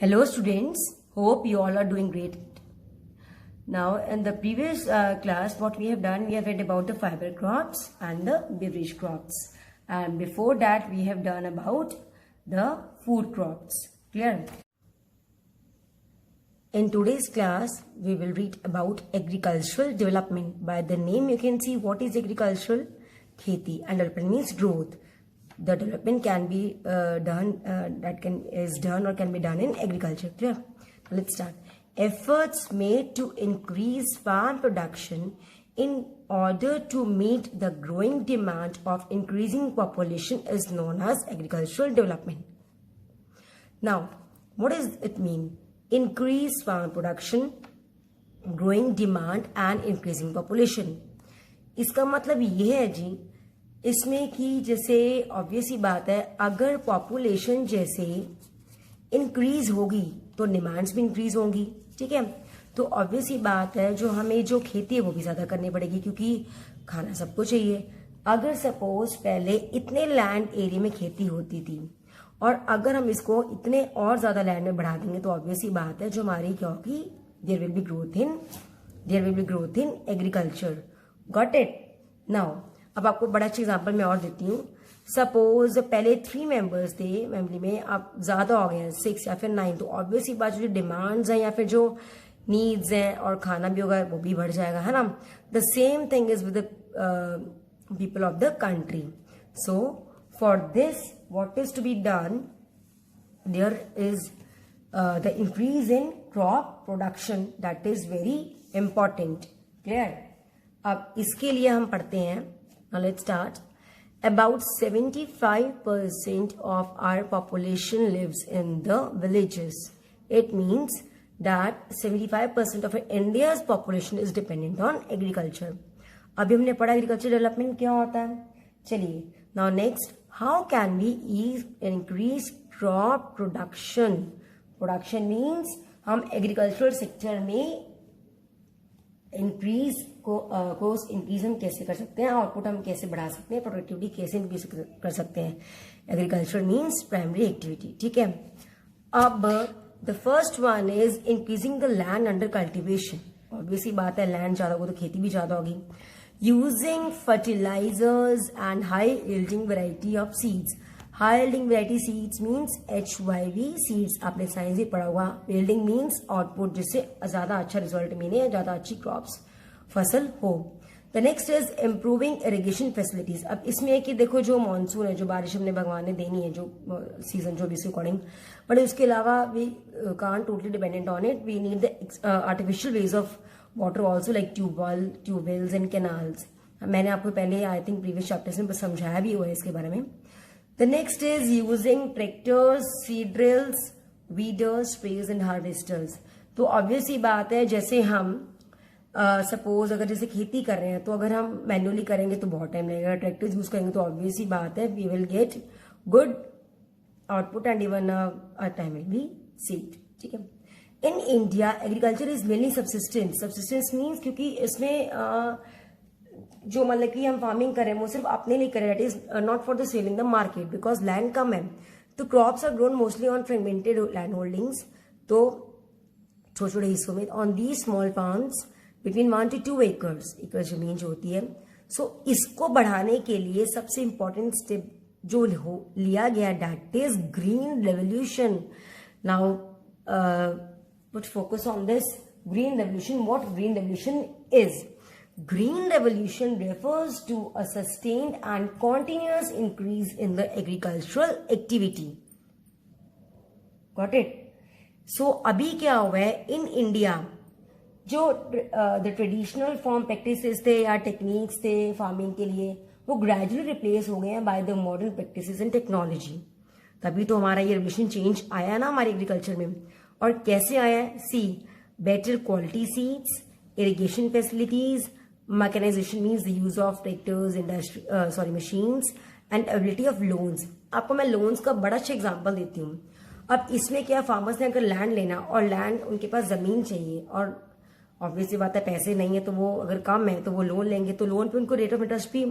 Hello students, hope you all are doing great. Now in the previous class what we have done, we have read about the fiber crops and the beverage crops, and before that we have done about the food crops. Clear? In today's class we will read about agricultural development. By the name you can see what is agricultural. Kheti, and development means growth. The development can be done in agriculture. Clear? Now let's start. Efforts made to increase farm production in order to meet the growing demand of increasing population is known as agricultural development. Now, what does it mean? Increase farm production, growing demand and increasing population. इसका मतलब ये है जी, इसमें कि जैसे obvious ही बात है, अगर पॉपुलेशन जैसे इंक्रीज होगी तो डिमांड्स भी इंक्रीज होंगी. ठीक है, तो ऑब्वियस ही बात है जो हमें जो खेती है वो भी ज्यादा करनी पड़ेगी क्योंकि खाना सबको चाहिए. अगर सपोज पहले इतने लैंड एरिया में खेती होती थी और अगर हम इसको इतने और ज्यादा लैंड में बढ़ा देंगे तो ऑब्वियस ही बात है जो हमारी क्या होगी, there will be growth in agriculture. Got it? Now अब आपको बड़ा अच्छा एग्जाम्पल मैं और देती हूँ. सपोज पहले 3 मेंबर्स थे फैमिली में, अब ज्यादा हो गए हैं 6 या फिर 9, तो ऑब्वियसली बात जो डिमांड्स हैं या फिर जो नीड्स हैं और खाना भी होगा वो भी बढ़ जाएगा, है ना. The same thing is with the people of the country. So for this what is to be done, there is the increase in crop production, that is very important. Clear? अब इसके लिए हम पढ़ते हैं. Now let's start. About 75% of our population lives in the villages. It means that 75% of India's population is dependent on agriculture. अभी हमने पढ़ा agriculture development क्या होता है. चलिए, now next, how can we increase crop production? Production means हम agricultural sector में increase हम कैसे कर सकते हैं, आउटपुट हम कैसे बढ़ा सकते हैं, प्रोडक्टिविटी कैसे इंक्रीज कर सकते हैं. Agriculture means primary activity. ठीक है, अब the first one is increasing the land under cultivation. Obviously बात है, लैंड ज्यादा होगी तो खेती भी ज्यादा होगी. Using fertilisers and high yielding variety of seeds. High yielding variety seeds means HYV seeds. आपने साइंस भी पढ़ा हुआ. यील्डिंग मीन्स आउटपुट, जिससे ज्यादा अच्छा रिजल्ट मिले, ज्यादा अच्छी क्रॉप्स फसल हो. The next is improving irrigation facilities. अब इसमें है कि देखो जो मानसून है, जो बारिश हमने भगवान ने देनी है, जो सीजन जो भी इसके अकॉर्डिंग, बट उसके अलावा we can't totally dependent on it. We need the artificial ways of water also, like tubewells and canals. मैंने आपको पहले आई थिंक प्रीवियस चैप्टर्स में समझाया भी हुआ है इसके बारे में. The next is using tractors, seed drills, weeders, sprayers and harvesters. तो ऑब्वियस ही बात है, जैसे हम सपोज अगर जैसे खेती कर रहे हैं तो अगर हम मैन्युअली करेंगे तो बहुत टाइम लगेगा. ट्रैक्टर्स यूज करेंगे तो ऑब्वियस ही बात है we will get good output and even time will be saved. ठीक है. In India agriculture is mainly subsistence means, क्योंकि इसमें जो मतलब कि हम फार्मिंग कर रहे हैं वो सिर्फ अपने लिए कर रहे हैं. It is not for the sale in the market because land कम है. तो crops are grown mostly on fragmented land holdings, तो छोटे छोटे हिस्सों में. On these small farms between 1 to 2 एकड़ जमीन जो होती है. सो इसको बढ़ाने के लिए सबसे इंपॉर्टेंट स्टेप जो लिया गया, that is green revolution. Now put focus on this green revolution. What green revolution is? Green revolution refers to a sustained and continuous increase in the agricultural activity. Got it? So अभी क्या हुआ है in India, जो the traditional form practices थे या techniques थे farming के लिए, वो ग्रेजुअली रिप्लेस हो गए हैं by the modern practices and technology. तभी तो हमारा ये रेवोल्यूशन चेंज आया ना हमारे एग्रीकल्चर में. और कैसे आया है? See, better quality seeds, irrigation facilities, mechanization means the use of tractors, machines and ability of loans. आपको मैं लोन्स का बड़ा अच्छा एग्जांपल देती हूँ. अब इसमें क्या, फार्मर्स ने अगर लैंड लेना और लैंड उनके पास जमीन चाहिए और ऑब्वियसली बात है पैसे नहीं है, तो वो अगर कम है तो वो लोन लेंगे, तो लोन पे उनको रेट ऑफ इंटरेस्ट भी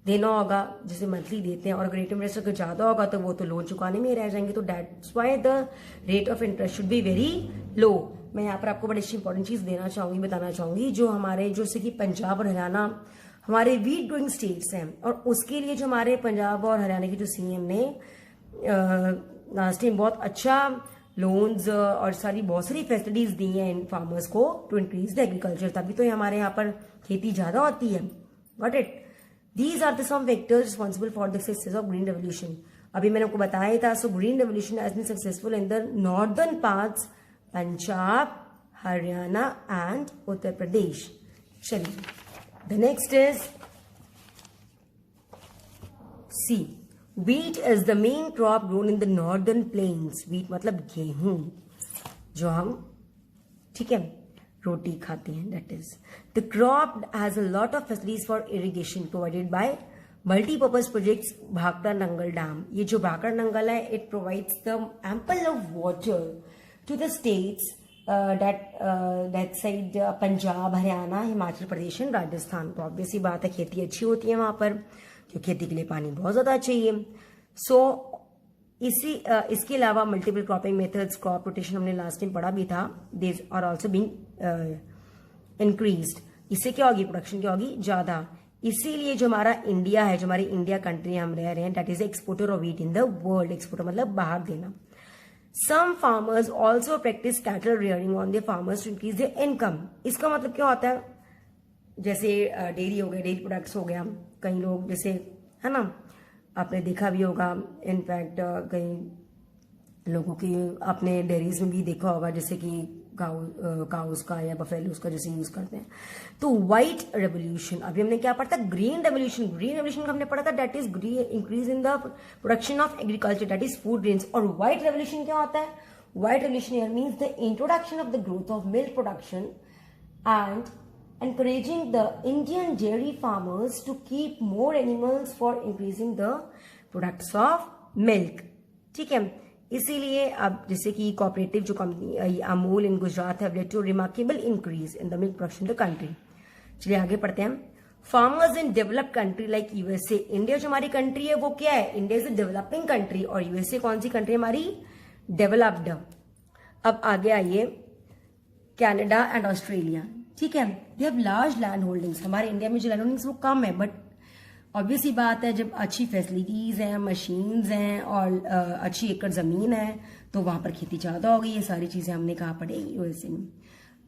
देना होगा, जिसे मंथली देते हैं, और अगर रेट ऑफ इंटरेस्ट अगर ज़्यादा होगा तो वो तो लोन चुकाने में ही रह जाएंगे, तो that's why the rate of interest should be very low. मैं यहाँ पर आपको बड़ी अच्छी इंपॉर्टेंट चीज़ देना चाहूँगी, बताना चाहूँगी, जो हमारे जैसे कि पंजाब और हरियाणा हमारे वीट ग्रोइंग स्टेट्स हैं, और उसके लिए जो हमारे पंजाब और हरियाणा के जो सीएम ने लास्ट टाइम बहुत अच्छा लोन्स और बहुत सारी फैसिलिटीज दी हैं इन फार्मर्स को टू इंक्रीज द एग्रीकल्चर, तभी तो हमारे यहाँ पर खेती ज्यादा होती है। Got it? These are the some factors responsible for the success of green revolution. अभी मैंने आपको बताया था, so green revolution has been successful in the northern parts, Punjab, Haryana and Uttar Pradesh. चलिए, the next is see, wheat is the main crop grown in the northern plains। wheat मतलब गेहूं, जो हम, ठीक है, रोटी खाते हैं, that is the crop has a lot of facilities for irrigation provided by multi-purpose projects। Bhakra Nangal dam, ये जो भाखड़ा नंगल है, it provides the ample of water to the states that side, Punjab, Haryana, Himachal Pradesh and Rajasthan. तो ऑब्वियसली बात है, खेती अच्छी होती है वहां पर, जो खेती के लिए पानी बहुत ज्यादा चाहिए। सो इसके अलावा multiple cropping methods, crop rotation हमने लास्ट टाइम पढ़ा भी था, this are also being increased. इससे क्या होगी? प्रोडक्शन क्या होगी? ज्यादा। इसीलिए जो हमारा इंडिया है, जो हमारी इंडिया कंट्री हम रह रहे हैं, that is exporter of wheat in the world. Exporter मतलब बाहर देना। Some farmers also practice cattle rearing on the farmers to increase their income. इसका मतलब क्या होता है? जैसे डेयरी हो गया, डेयरी प्रोडक्ट्स हो गया, कई लोग जैसे, है ना, आपने देखा भी होगा, इनफैक्ट कई लोगों की आपने डेयरीज में भी देखा होगा, जैसे कि काउस का या बफेलोस का जैसे यूज करते हैं। तो व्हाइट रेवोल्यूशन, अभी हमने क्या पढ़ा था? Green revolution. ग्रीन रेवोल्यूशन का हमने पढ़ा था, that is increase in the production of agriculture, that is food grains. और व्हाइट रेवोल्यूशन क्या होता है? White revolution means the introduction of the growth of milk production and encouraging the Indian dairy farmers to keep more animals for increasing the products of milk। ठीक है, इसीलिए अब जैसे कि कोऑपरेटिव जो company Amul in Gujarat have led to remarkable increase in the milk production in the country. चलिए आगे पढ़ते हैं। Farmers in developed country like USA, India जो हमारी कंट्री है वो क्या है? India is a developing country, और यूएसए कौन सी कंट्री हमारी? डेवलप्ड। अब आगे आइए, कनाडा एंड ऑस्ट्रेलिया, ठीक है, they have large land holdings. हमारे इंडिया में जो लैंड होल्डिंग्स वो कम है, बट ऑब्वियसली बात है, जब अच्छी फैसिलिटीज हैं, मशीन्स हैं और अच्छी एकड़ जमीन है, तो वहां पर खेती ज्यादा होगी। ये सारी चीजें हमने कहा पढ़ेगी यूएसए में।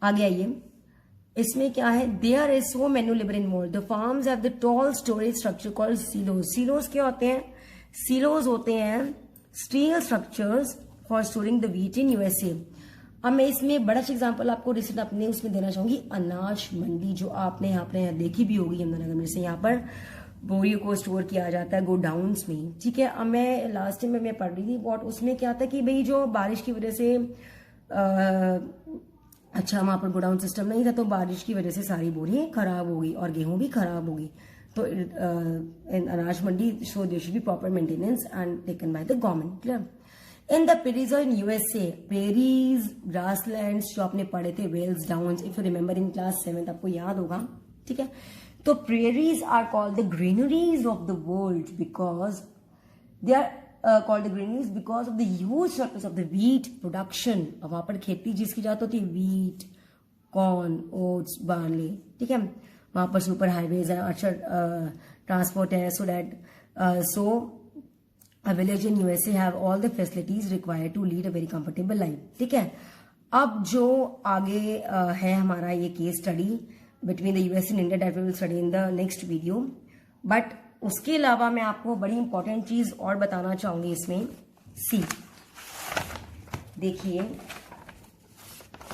आगे आइए, इसमें क्या है? There is so manual labour involved. The farms have the tall storage structure called silos. Silos क्या होते हैं? सीलोज होते हैं steel structures for storing the wheat in USA. अब मैं इसमें बड़ा सा एग्जांपल आपको रिसेंट अपने उसमें देना चाहूंगी, अनाज मंडी, जो आपने यहाँ पे देखी भी होगी यमुनानगर में। से यहाँ पर बोरियों को स्टोर किया जाता है गोडाउन्स में, ठीक है। अब मैं लास्ट टाइम में मैं पढ़ रही थी बहुत, उसमें क्या था कि भाई जो बारिश की वजह से अच्छा वहां पर गोडाउन सिस्टम नहीं था, तो बारिश की वजह से सारी बोरियां खराब हो गई और गेहूं भी खराब हो गई। तो अनाज मंडी, so there should be proper maintenance and taken by the government. Clear? In the prairies in USA, prairies, grasslands जो आपने पढ़े थे, veldts, downs, if you remember in class 7 आपको याद होगा, ठीक है। तो prairies are called the granaries of the world because they are called the granaries because of the huge circles of the wheat production. अब वहां पर खेती जिसकी जाती होती है, व्हीट, कॉर्न, ओट्स, बार्ली, ठीक है। वहां पर सुपर हाईवेज है, अच्छा ट्रांसपोर्ट है, so that a village in USA have all the facilities required to lead a very comfortable life, ठीक है। अब जो आगे है हमारा ये case study between the US and India, that we will study in the next video. But उसके अलावा मैं आपको बड़ी इंपॉर्टेंट चीज और बताना चाहूंगी इसमें। सी देखिए,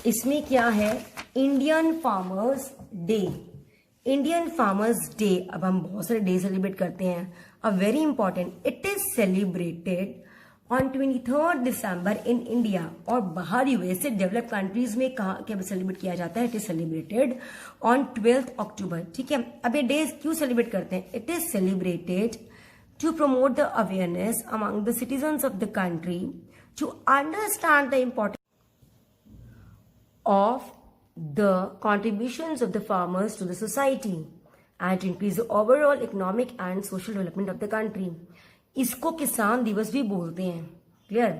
इसमें क्या है? Indian farmers day. Indian farmers day, अब हम बहुत सारे डे सेलिब्रेट करते हैं। A very important, it is celebrated on 23 December in India, और बाहर यूएसए डेवलप्ड कंट्रीज में कहा क्या सेलिब्रेट किया जाता है? It is celebrated on 12 October, ठीक है। अब ये डे क्यों सेलिब्रेट करते हैं? It is celebrated to promote the awareness among the citizens of the country to understand the importance of the contributions of the farmers to the society, and to increase the overall economic and social development of the country. इसको किसान दिवस भी बोलते हैं. Clear?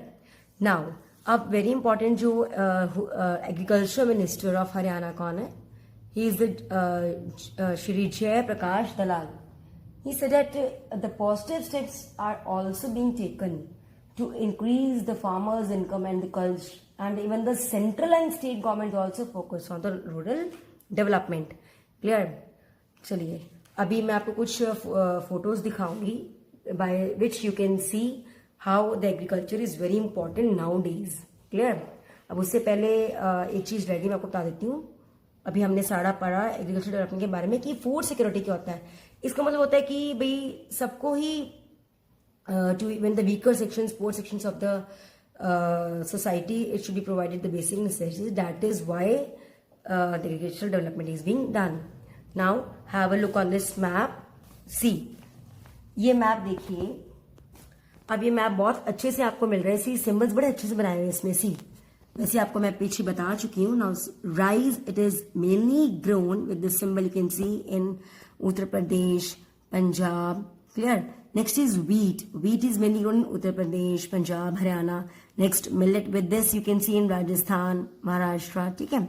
Now, अब very important जो agriculture minister of Haryana कौन है? ही इज द श्री जय Prakash Dalal. He said that the positive steps are also being taken to increase the farmers' income and the culture, and even the central and state government also focus on the rural development. Clear? चलिए अभी मैं आपको कुछ photos दिखाऊंगी by which you can see how the agriculture is very important nowadays. Clear? अब उससे पहले एक चीज रहेगी मैं आपको बता देती हूँ. अभी हमने सारा पढ़ा एग्रीकल्चर डेवलपमेंट के बारे में कि फूड सिक्योरिटी क्या होता है. इसका मतलब होता है कि भाई सबको ही to even the weaker sections poor sections of the society it should be provided the basic necessities. That is why the agriculture development is being done. Now have a look on this map. See ये map देखिए. अब ये map बहुत अच्छे से आपको मिल रहा है. सी सिंबल्स बड़े अच्छे से बनाए हुए हैं इसमें. सी वैसे आपको मैं पीछे बता चुकी हूँ. Now rice it is mainly grown with the symbol you can see in Uttar Pradesh, Punjab. Clear? Next is wheat. Wheat is mainly grown in Uttar Pradesh, Punjab, Haryana. Next millet with this you can see in Rajasthan, Maharashtra. ठीक है.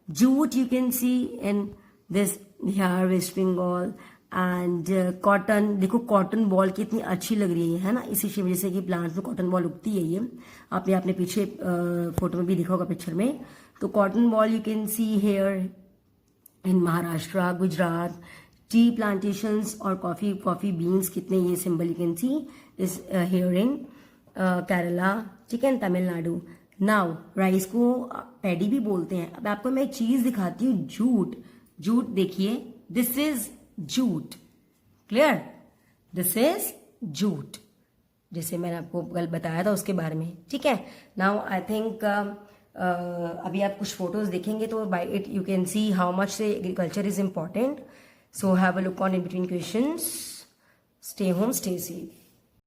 Jute you can see in this Bihar, West Bengal. And cotton देखो cotton ball कितनी अच्छी लग रही है ना. इसी वजह से कि प्लांट में कॉटन बॉल उगती है. ये आपने अपने पीछे फोटो में भी देखा होगा पिक्चर में. तो cotton ball you can see here in Maharashtra, Gujarat. T plantations और कॉफी बीन्स कितने ये symbol you can C is here in Kerala. ठीक है. तमिलनाडु. नाउ राइस को पैडी भी बोलते हैं. अब आपको मैं एक चीज दिखाती हूँ. जूट. जूट देखिए. This is jute. Clear? This is jute जैसे मैंने आपको कल बताया था उसके बारे में. ठीक है. नाउ आई थिंक अभी आप कुछ फोटोज देखेंगे तो by it you can see how much agriculture is important. So have a look on in between questions. Stay home, stay safe.